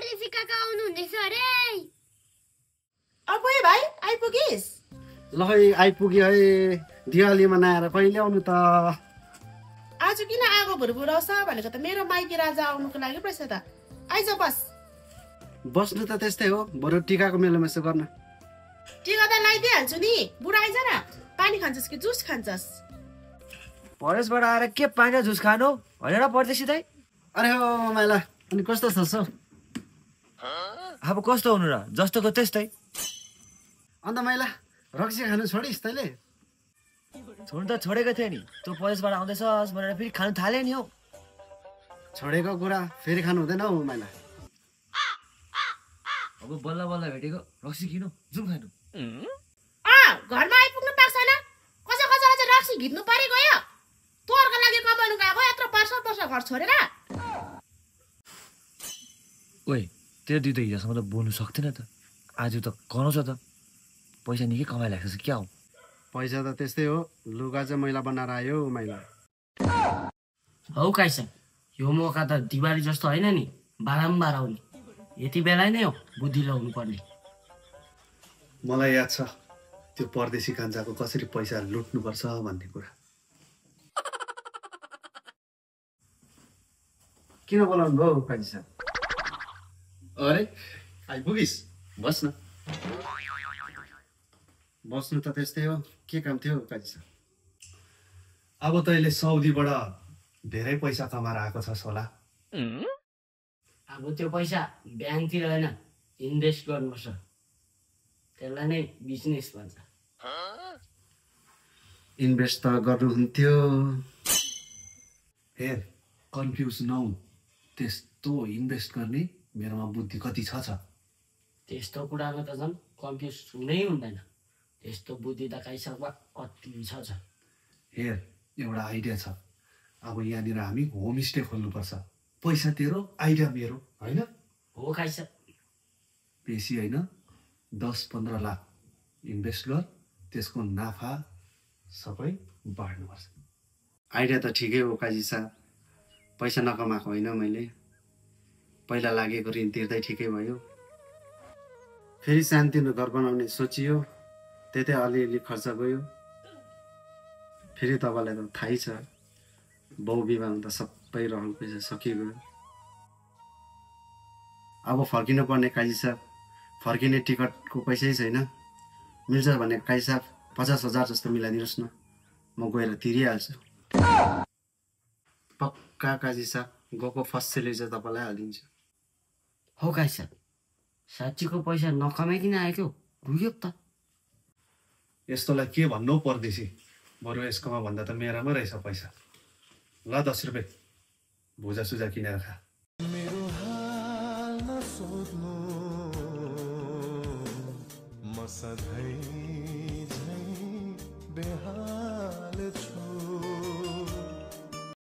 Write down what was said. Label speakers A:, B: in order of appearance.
A: परदेशी काका आउनु हुँदैछ अरे।
B: अपोइ भाइ आइपुगिस्?
C: ल है आइपुग्यो है। दिवाली मनाएर कहिले आउनु त?
B: आज किन आगो भुरभुराउँछ भनेको त मेरो माइकी राजा आउनुको लागि पो रहेछ त। आइज बस।
C: बस्नु त त्यस्तै हो, बरु टिकाको मेलोमा यसो गर्न।
B: टिका त लगाइदिइहाल्छु नि। बुढा आइज न। पानी खान्छस् कि जुस खान्छस्?
D: परदेशबाट आएर के पानी र जुस खानु होइन र परदेशी दाइ?
C: अरे हो माइला, अनि कस्तो छ?
D: अब कस्तो हुनु र, जस्तोको त्यस्तै।
C: अन्त माइला रक्सी खानु छोडिस् तैँले?
D: छोड्नु त छोडेको थिएँ नि, तँ परदेशबाट आउँदैछस् भनेर फेरि खानु थाले नि हौ।
C: छोडेको कुरा फेरि खानु हुँदैन हौ माइला।
D: अब बल्ल बल्ल भेटेको, रक्सी किनु, जुम खानु।
B: घरमा आइपुग्नु पाएको छैन? कसै कसैलाई चाहिँ रक्सी घिच्नु परि गयो। तोरको लागि कमाउनु गएको यत्रो वर्ष घर छोडेर।
D: ओइ त्यो दुई त हिजोसम्म त बोल्नु सक्थेन त, आज त कराउँछ त। पैसा निकै कमाइरहेको छ क्या हो?
C: पैसा त त्यस्तै हो, लुगा चाहिँ मैला बनाएर आयो माइला।
E: हौ काइसा, यो मौका त दिवाली जस्तो होइन नि, बारम्बार आउने। यति बेला नै हो बुद्धि लगाउनु पर्ने।
C: मलाई याद छ त्यो परदेशी कान्छाको कसरी पैसा लुट्नुपर्छ भन्ने कुरा। किन बोलाउनु भयो कान्छी साहब? अरे आइपुगिस्, बस्न। बस्नु त त्यस्तै हो, के काम थियो कान्छी साहब?
F: अब तैँले साउदीबाट धेरै पैसा कमाएर आएको छस् होला।
E: अब त्यो पैसा ब्याङ्कतिर होइन, इन्भेस्ट गर्नुपर्छ। त्यसलाई नै बिजनेस भन्छ।
C: इन्भेस्ट त गर्नुहुन्थ्यो।
F: हेर, कन्फ्युज नहु। त्यस्तो इन्भेस्ट गर्ने मेरोमा बुद्धि कति छ।
E: त्यस्तो कुरामा त झन् कन्फ्युज हुनै हुँदैन। त्यस्तो बुद्धि त काइसक्दा कति छ।
F: हेर, एउटा आइडिया छ। अब यहाँनिर हामी होमस्टे खोल्नुपर्छ। पैसा तेरो, आइडिया मेरो, होइन?
E: हो काइसा।
F: बेसी होइन, 10-15 लाख इन्भेस्ट गर, त्यसको नाफा सबै बाँड्नुपर्छ।
C: आइडिया त ठिकै हो काजी साहब, पैसा नकमाएको होइन मैले। पहिला लागेको ऋण तिर्दै ठिकै भयो। फेरि सानोतिनो घर बनाउने सोचियो, त्यतै अलिअलि खर्च गयो। फेरि तपाईँलाई त थाहै छ, बाउ विवाह हुँदा सबै रहल पैसा सकिगयो। अब फर्किनु पर्ने काजी साहब, फर्किने टिकटको पैसै छैन। मिल्छ भने काजी साहब 50,000 जस्तो मिलाइदिनुहोस् न, म गएर तिरिहाल्छु। पक्का काजी साहब, गएको फर्स्ट सेलेरी चाहिँ तपाईँलाई हालिदिन्छु।
E: हो काइसा, साँच्चीको पैसा नकमाइकन आएको रुग्यो त।
F: यस्तोलाई के भन्नु परदेशी, बरु यसकोमा भन्दा त मेरामा रहेछ पैसा। ल 10 रुपियाँ भुजासुजा किनेर खा।
G: मेरो हाल नसोध्नु, म सधैँ झै बेहाल।